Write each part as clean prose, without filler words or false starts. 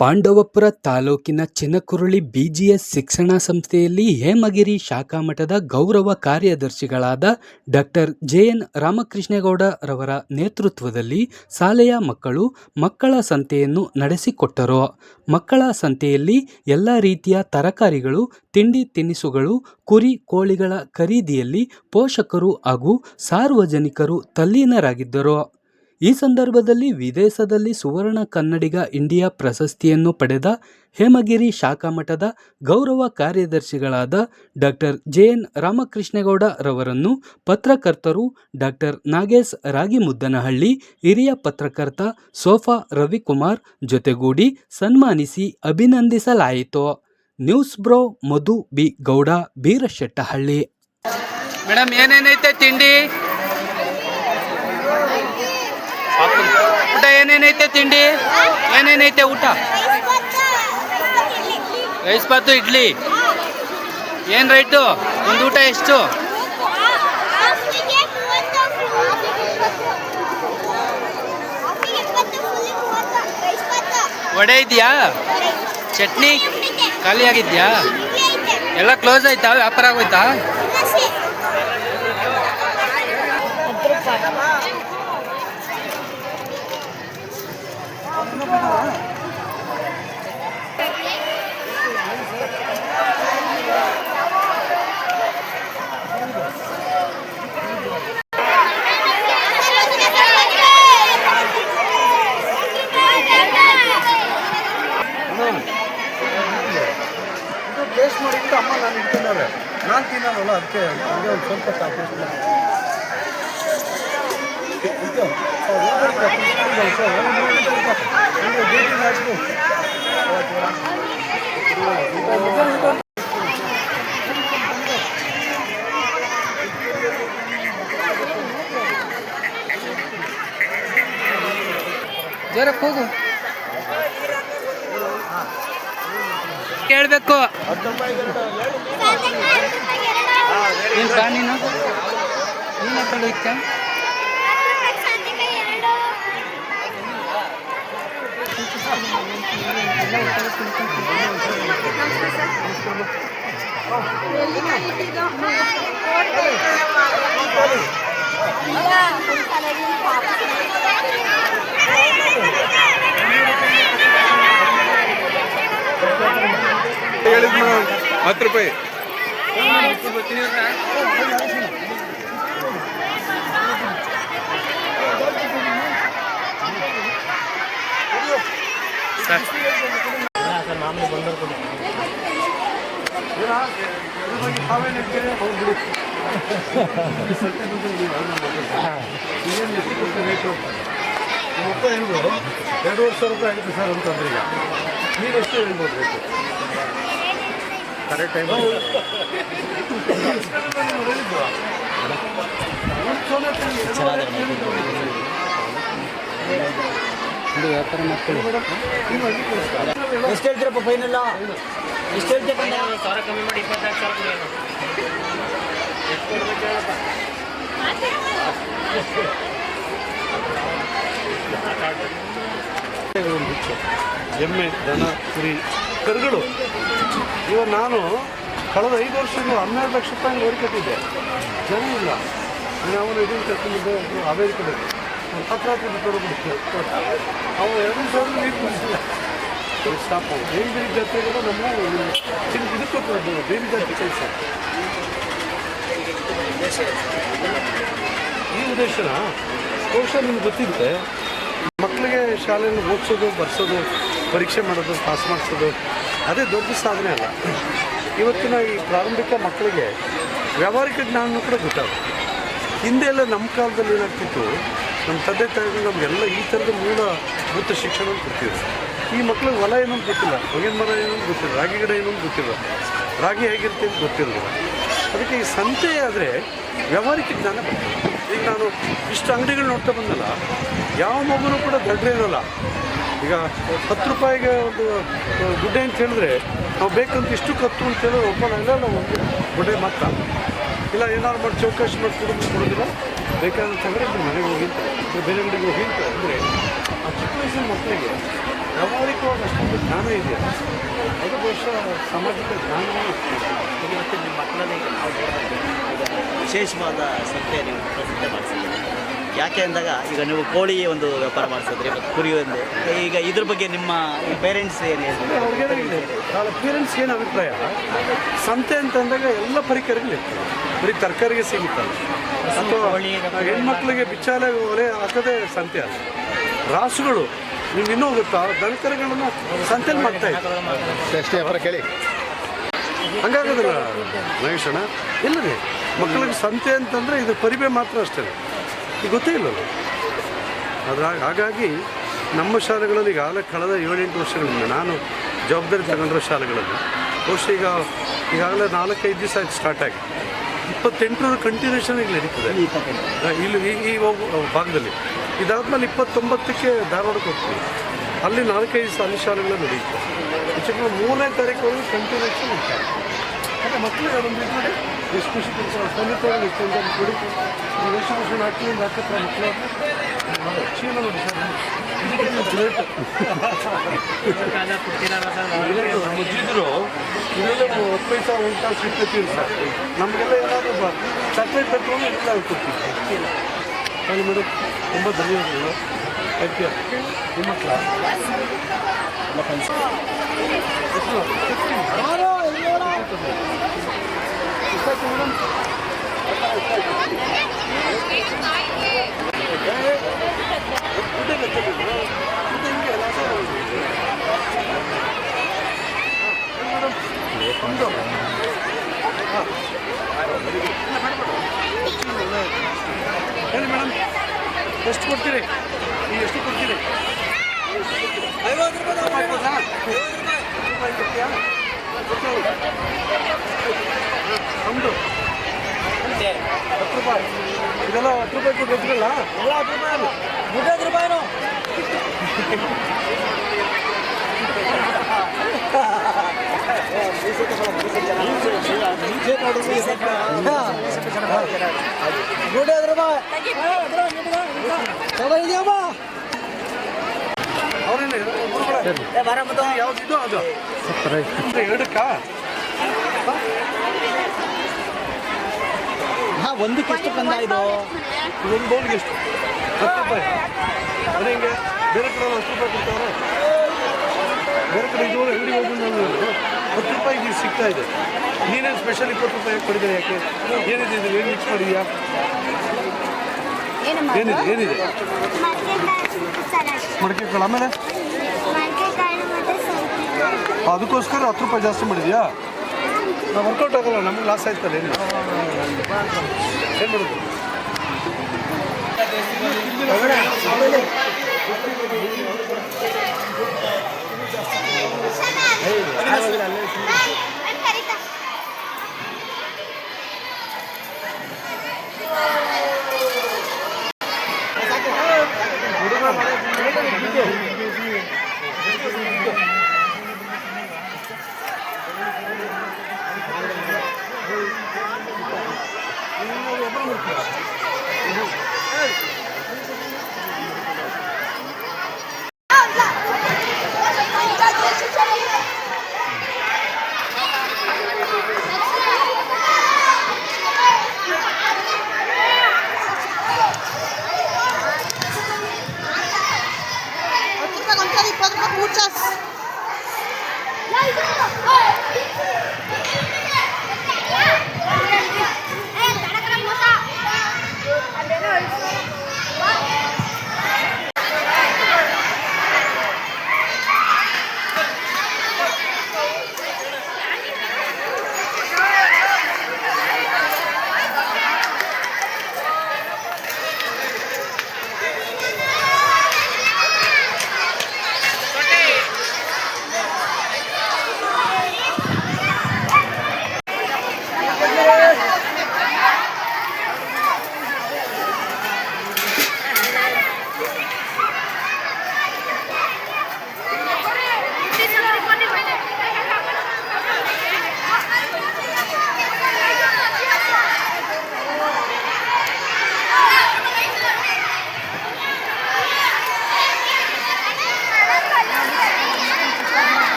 ಪಾಂಡವಪುರ ತಾಲೂಕಿನ ಚಿನಕುರಳಿ ಬಿಜಿಎಸ್ ಶಿಕ್ಷಣ ಸಂಸ್ಥೆಯಲ್ಲಿ ಹೇಮಗಿರಿ ಶಾಖಾ ಮಠದ ಗೌರವ ಕಾರ್ಯದರ್ಶಿಗಳಾದ ಡಾಕ್ಟರ್ ಜೆಎನ್ ರಾಮಕೃಷ್ಣೇಗೌಡ ರವರ ನೇತೃತ್ವದಲ್ಲಿ ಶಾಲೆಯ ಮಕ್ಕಳು ಮಕ್ಕಳ ಸಂತೆಯನ್ನು ನಡೆಸಿಕೊಟ್ಟರು. ಮಕ್ಕಳ ಸಂತೆಯಲ್ಲಿ ಎಲ್ಲ ರೀತಿಯ ತರಕಾರಿಗಳು, ತಿಂಡಿ ತಿನಿಸುಗಳು, ಕುರಿ ಕೋಳಿಗಳ ಖರೀದಿಯಲ್ಲಿ ಪೋಷಕರು ಹಾಗೂ ಸಾರ್ವಜನಿಕರು ತಲ್ಲೀನರಾಗಿದ್ದರು. ಈ ಸಂದರ್ಭದಲ್ಲಿ ವಿದೇಶದಲ್ಲಿ ಸುವರ್ಣ ಕನ್ನಡಿಗ ಇಂಡಿಯಾ ಪ್ರಶಸ್ತಿಯನ್ನು ಪಡೆದ ಹೇಮಗಿರಿ ಶಾಖಾ ಮಠದ ಗೌರವ ಕಾರ್ಯದರ್ಶಿಗಳಾದ ಡಾಕ್ಟರ್ ಜೆಎನ್ ರಾಮಕೃಷ್ಣೇಗೌಡ ರವರನ್ನು ಪತ್ರಕರ್ತರು ಡಾಕ್ಟರ್ ನಾಗೇಶ್ ರಾಗಿಮುದ್ದನಹಳ್ಳಿ, ಹಿರಿಯ ಪತ್ರಕರ್ತ ಸೋಫಾ ರವಿಕುಮಾರ್ ಜೊತೆಗೂಡಿ ಸನ್ಮಾನಿಸಿ ಅಭಿನಂದಿಸಲಾಯಿತು. ನ್ಯೂಸ್ ಬ್ರೋ ಮಧು ಬಿ ಗೌಡ, ಬೀರಶೆಟ್ಟಹಳ್ಳಿ. ಮೇಡಮ್, ಏನೇನೈತೆ ತಿಂಡಿ? ಊಟ ಏನೇನೈತೆ? ತಿಂಡಿ ಏನೇನೈತೆ? ಊಟ ರೈಸ್ ಬಾತು, ಇಡ್ಲಿ. ಏನು ರೇಟು? ಒಂದು ಊಟ ಎಷ್ಟು? ವಡೆ ಇದೆಯಾ? ಚಟ್ನಿ ಖಾಲಿ ಆಗಿದ್ಯಾ? ಎಲ್ಲ ಕ್ಲೋಸ್ ಆಯ್ತಾ? ವ್ಯಾಪಾರ ಆಗೋಯ್ತಾ? ಟೇಸ್ಟ್ ಮಾಡಿಬಿಟ್ಟು ಅಮ್ಮ ನಾನು ಇಟ್ಕೊಂಡವ್ರೆ, ನಾನು ತಿನ್ನೋಲ್ಲ, ಅದಕ್ಕೆ ಒಂದು ಸ್ವಲ್ಪ ಜರಕ್ಕೆ ಹೋಗು, ಕೇಳಬೇಕು. ನೀನು ಬಾ, ನೀನು ಕಳು ಇತ್ತ. ಹೇಳಿದ್ನು 10 ರೂಪಾಯಿ. ಮಕ್ಕಳು ಹೇಳ್ಬೋದು 2,500 ರೂಪಾಯಿ ಆಗುತ್ತೆ ಸರ್ ಅಂತಂದ್ರೆ, ಈಗ ನೀವು ಎಷ್ಟು ಹೇಳ್ಬೋದು ರೇಟು? ಕರೆಕ್ಟ್ ಟೈಮ್ ವ್ಯಾಪಾರ ಮಾಡ್ಕೊಳ್ಳಿ. ಎಷ್ಟು ಹೇಳ್ತೀರಪ್ಪ ಫೈನಲ್ಲ? ಎಷ್ಟು ಹೇಳ್ತೀರಪ್ಪ? 1,000 ಕಮ್ಮಿ ಮಾಡಿ 24,000 ಎಮ್ಮೆ, ದನ, ಕುರಿ, ಕರುಗಳು. ಇವಾಗ ನಾನು ಕಳೆದ 5 ವರ್ಷದಿಂದ 12 ಲಕ್ಷ ರೂಪಾಯಿ ಓಡಿ ಕಟ್ಟಿದ್ದೆ. ಜನ ಇಲ್ಲ. ನಾವು ಇದನ್ನು ಕರ್ಕೊಂಡಿದ್ದೆ ಹಾವೇರಿ ಕಡೆ ಹತ್ರ ಬಿಟ್ಟು ಅವು 2,000 ನೀರು ಕುಡಿಸಿಲ್ಲ. ಸ್ಟಾಪ್ ಬೇರೆ ಬೇರೆ ಜಾತ್ರೆಗಳು ನಮ್ಮ ಇದಕ್ಕೆ ಬೇರೆ ಜಾತಿ ಕೆಲಸ. ಈ ಉದ್ದೇಶನ ಬಹುಶಃ ನಿಮ್ಗೆ ಗೊತ್ತಿರುತ್ತೆ. ಮಕ್ಕಳಿಗೆ ಶಾಲೆಯನ್ನು ಓದಿಸೋದು, ಬರ್ಸೋದು, ಪರೀಕ್ಷೆ ಮಾಡೋದು, ಪಾಸ್ ಮಾಡಿಸೋದು ಅದೇ ದೊಡ್ಡ ಸಾಧನೆ ಅಲ್ಲ. ಇವತ್ತಿನ ಈ ಪ್ರಾರಂಭಿಕ ಮಕ್ಕಳಿಗೆ ವ್ಯಾವಹಾರಿಕ ಜ್ಞಾನನೂ ಕೂಡ ಗೊತ್ತಾಗುತ್ತೆ. ಹಿಂದೆ ಎಲ್ಲ ನಮ್ಮ ಕಾಲದಲ್ಲಿ ಏನಾಗ್ತಿತ್ತು, ನಮ್ಮ ತಂದೆ ತಾಯಿಗಳು ನಮಗೆಲ್ಲ ಈ ಥರದ ಮೂಲಭೂತ ಶಿಕ್ಷಣ ಕೊಡ್ತಿದ್ರು. ಈ ಮಕ್ಕಳಿಗೆ ಹೊಲ ಏನೊಂದು ಗೊತ್ತಿಲ್ಲ, ಹೊಗೆನ ಮರ ಏನೊಂದು ಗೊತ್ತಿಲ್ಲ, ರಾಗಿ ಗಿಡ ಏನೊಂದು ಗೊತ್ತಿಲ್ಲ, ರಾಗಿ ಹೇಗಿರುತ್ತೆ ಅಂತ ಗೊತ್ತಿರಲಿಲ್ಲ. ಅದಕ್ಕೆ ಈ ಸಂತೆ ಆದರೆ ವ್ಯಾವಹಾರಿಕ ಜ್ಞಾನ ಬರ್ತದೆ. ಈಗ ನಾನು ಇಷ್ಟು ಅಂಗಡಿಗಳು ನೋಡ್ತಾ ಬಂದಲ್ಲ, ಯಾವ ಮಗುನೂ ಕೂಡ ದಡ್ರೆ ಇರೋಲ್ಲ. ಈಗ 10 ರೂಪಾಯಿಗೆ ಒಂದು ಗುಡ್ಡೆ ಅಂತ ಹೇಳಿದ್ರೆ ನಾವು ಬೇಕಂತ ಇಷ್ಟು ಕತ್ತು ಅಂತ ಹೇಳಿದ್ರೆ ಒಬ್ಬನ ಇಲ್ಲ, ಒಂದು ಗುಡ್ಡೆ ಮಾತ್ರ ಇಲ್ಲ, ಏನಾದ್ರು ಮಾಡಿ ಚೌಕಾಶಿ ಮಾಡಿ ಕೊಡೋದಿಲ್ಲ. ಬೇಕಾದಂತಂದರೆ ಮನೆಗೆ ಹೋಗಿ ಬೇರೆ ಅಂಗಡಿಗೆ ಹೋಗಿ ಅಂದರೆ ಆ ಚಿಕ್ಕ ವಯಸ್ಸಿನ ಮಕ್ಕಳಿಗೆ ವ್ಯಾವಹಾರಿಕವಾಗಿ ಅಷ್ಟೊಂದು ಜ್ಞಾನ ಇದೆ, ಅದು ಬಹುಶಃ ಸಾಮಾಜಿಕ ಜ್ಞಾನವೂ ಮತ್ತು ನಿಮ್ಮ ಮಕ್ಕಳಲ್ಲಿ ಈಗ ನಾವು ವಿಶೇಷವಾದ ಸಂತೆ ನೀವು ಪ್ರಸಿದ್ಧ ಮಾಡಿಸಿದ್ದೀರಿ. ಯಾಕೆ ಅಂದಾಗ ಈಗ ನೀವು ಕೋಳಿ ಒಂದು ವ್ಯಾಪಾರ ಮಾಡಿಸಿದ್ರಿ ಮತ್ತು ಕುರಿ ಒಂದು, ಈಗ ಇದ್ರ ಬಗ್ಗೆ ನಿಮ್ಮ ಪೇರೆಂಟ್ಸ್ ಏನು ಹೇಳ್ತಾರೆ? ಅವ್ರಿಗೇನಾಗಿದೆ, ಪೇರೆಂಟ್ಸ್ ಏನು ಅಭಿಪ್ರಾಯ, ಸಂತೆ ಅಂತಂದಾಗ ಎಲ್ಲ ಪರಿಕರಗಳಿರ್ತವೆ, ಬರೀ ತರಕಾರಿಗೆ ಸೀಮಿತ ಅಲ್ಲ, ಅಥವಾ ಹೆಣ್ಮಕ್ಳಿಗೆ ಬಿಚ್ಚಾಲೆ ಒಲೆ ಹಾಕೋದೇ ಸಂತೆ ಅಲ್ಲ. ರಾಸುಗಳು ನೀವು ಇನ್ನೂ ಗೊತ್ತಾ, ದನಕರುಗಳನ್ನು ಸಂತೆಯಲ್ಲಿ ಮಾಡ್ತಾ ಇದ್ದಾರೆ. ಕೇಳಿ ಹಂಗಾಗೋದಿಲ್ಲ ನಾಗೇಶಣ್ಣ, ಇಲ್ಲದೆ ಮಕ್ಕಳಿಗೆ ಸಂತೆ ಅಂತಂದರೆ ಇದು ಪರಿಬೆ ಮಾತ್ರ ಅಷ್ಟೇ, ಈಗ ಗೊತ್ತೇ ಇಲ್ಲಲ್ಲ. ಹಾಗಾಗಿ ನಮ್ಮ ಶಾಲೆಗಳಲ್ಲಿ ಈಗಾಗಲೇ ಕಳೆದ 7-8 ವರ್ಷಗಳಿಂದ ನಾನು ಜವಾಬ್ದಾರಿ ತಗೊಂಡಿರೋ ಶಾಲೆಗಳಲ್ಲಿ ಬಹುಶಃ ಈಗಾಗಲೇ 4-5 ದಿವಸ ಆಯ್ತು ಸ್ಟಾರ್ಟ್ ಆಗಿ, 28ರ ಕಂಟಿನ್ಯೂಷನ್ ಈಗ ನಡೀತದೆ ಇಲ್ಲಿ ಈ ಭಾಗದಲ್ಲಿ. ಇದಾದ್ಮೇಲೆ 29ಕ್ಕೆ ಧಾರವಾಡಕ್ಕೆ ಹೋಗ್ತೀವಿ, ಅಲ್ಲಿ 4-5 ದಿವಸ ಅಲ್ಲಿ ಶಾಲೆಗಳು ನಡೆಯುತ್ತೆ. ಹೆಚ್ಚು 3ನೇ ತಾರೀಕು ಕಂಟಿನ್ಯೂಷನ್ ಇರ್ತಾರೆ. ಮತ್ತು ಮಕ್ಕಳಿಗೆ ಅದೊಂದು ಇದು ನೋಡಿ ಎಷ್ಟು ಖುಷಿ ಕೊಡ್ತಾರೆ, ಸಂಗೀತವಾಗಿ ಎಷ್ಟೊಂದು ಕೊಡಿ ವೇಷಭೂಷಣ ಹಾಕಿಯಿಂದ ಹಾಕತ್ರ ಮಕ್ಕಳು ಚೀಲ ನೋಡಿ ಸರ್, ಗ್ರೇಟ್. ಮುಜ್ಜಿದ್ರು ಇದರಲ್ಲೇ 10 ಪೈಸಾ ಊಟ ಸಿಗ್ತೀವಿ ಸರ್. ನಮಗೆಲ್ಲ ಏನಾದರೂ ಚಾಕ್ಲೇಟ್ ತಗೊಂಡು ಎಲ್ಲ ಕೊಡ್ತೀವಿ. ಹೇಳಿ ಮೇಡಮ್, ತುಂಬ ಧನ್ಯವಾದಗಳು. Thank you. ನಿಮ್ಮ ಕ್ಲಾಸ್ ಮೇಡಮ್ ಹೇಳಿ ಮೇಡಮ್, ಎಷ್ಟು ಕೊಡ್ತೀರಿ? ನೀವು ಎಷ್ಟು ಕೊಡ್ತೀರಿ? 50 ರೂಪಾಯಿ ಕೊಡ್ತೀಯಾ? 10 ರೂಪಾಯಿ. ಇದೆಲ್ಲ 10 ರೂಪಾಯಿ ಕೊಟ್ಟು ಗೊತ್ತಿರಲ್ಲ, 50 ರೂಪಾಯಿನು ಅವರೇನೆ ಯಾವುದಿದು ಅದು 2ಕ್ಕಾ? ಒಂದಕ್ಕೆ ಎಷ್ಟು ಬಂದ ಇದು? ಇದೊಂದು ಬೌಲ್ಗೆ ಎಷ್ಟು? 10 ರೂಪಾಯಿ. ಅದು ಹಿಂಗೆ ಬೇರೆ ಕಡೆ 10 ರೂಪಾಯಿ ಕೊಡ್ತಾರೆ, ಬೇರೆ ಕಡೆ ಇದು ಅಂಗಡಿ ಹೋಗಿ ನಾನು 10 ರೂಪಾಯಿಗೆ ಇದು ಸಿಗ್ತಾ ಇದೆ. ನೀನೇನು ಸ್ಪೆಷಲ್ 20 ರೂಪಾಯಿ ಕೊಡಿದ್ರೆ ಯಾಕೆ? ಏನಿದೆ ಇದು? ಏನು ಮಿಕ್ಸ್ ಮಾಡಿದ್ಯಾ? ಏನಿದೆ ಮಡಕೆ ಕಾಳು, ಆಮೇಲೆ ಅದಕ್ಕೋಸ್ಕರ 10 ರೂಪಾಯಿ ಜಾಸ್ತಿ ಮಾಡಿದ್ಯಾ? ನಾವು ವರ್ಕೌಟ್ ಆಗಲ್ಲ, ನಮಗೆ ಲಾಸ್ ಆಯ್ತಲ್ಲ. ಏನು ಮಾಡೋದು?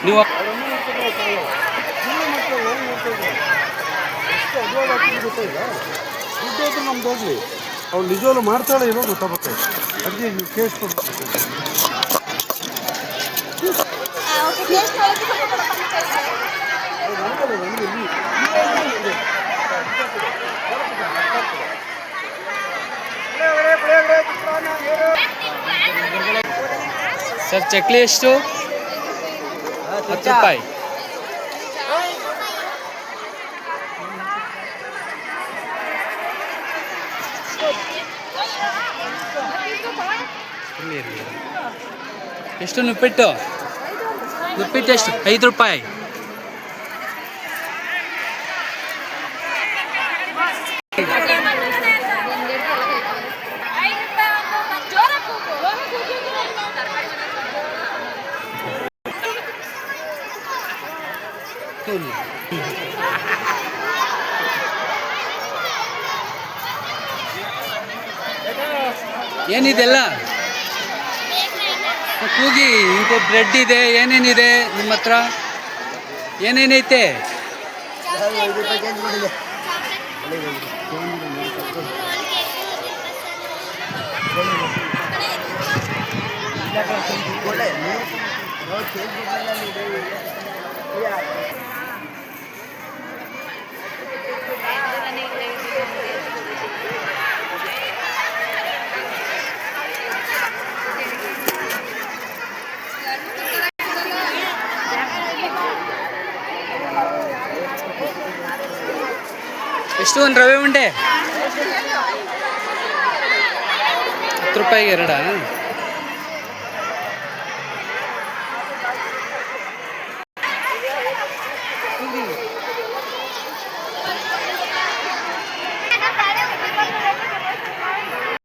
ನೀವು ಎಷ್ಟು ಅಡ್ವಾಡ್ ಆಗ್ತಿದೆ ಗೊತ್ತಾಯಿಲ್ಲ. ದುಡ್ಡು ಹೋದ್ರೆ ನಮ್ದು ಹೋಗ್ಲಿ, ಅವ್ಳು ನಿಜವಾಗ್ಲೂ ಮಾಡ್ತಾಳೆ ಇರೋ ಗೊತ್ತಾಗುತ್ತೆ. ಅದಕ್ಕೆ ನೀವು ಕೇಸ್ ಕೊಡ್ಬೇಕು. ಸರ್ ಚಕ್ಲಿ ಎಷ್ಟು? 10 ರೂಪಾಯಿ. ಎಷ್ಟು ನುಪ್ಪಿಟ್ಟು? ನುಪ್ಪಿಟ್ಟು ಎಷ್ಟು? 5 ರೂಪಾಯಿ. ಏನಿದೆಲ್ಲ ಕೂಗಿ? ಇದು ಬ್ರೆಡ್ ಇದೆ, ಏನೇನಿದೆ ನಿಮ್ಮ ಹತ್ರ? ಏನೇನೈತೆ? ಎಷ್ಟು ಒಂದು ರವೆ ಉಂಡೆ? 10 ರೂಪಾಯಿಗೆ 2?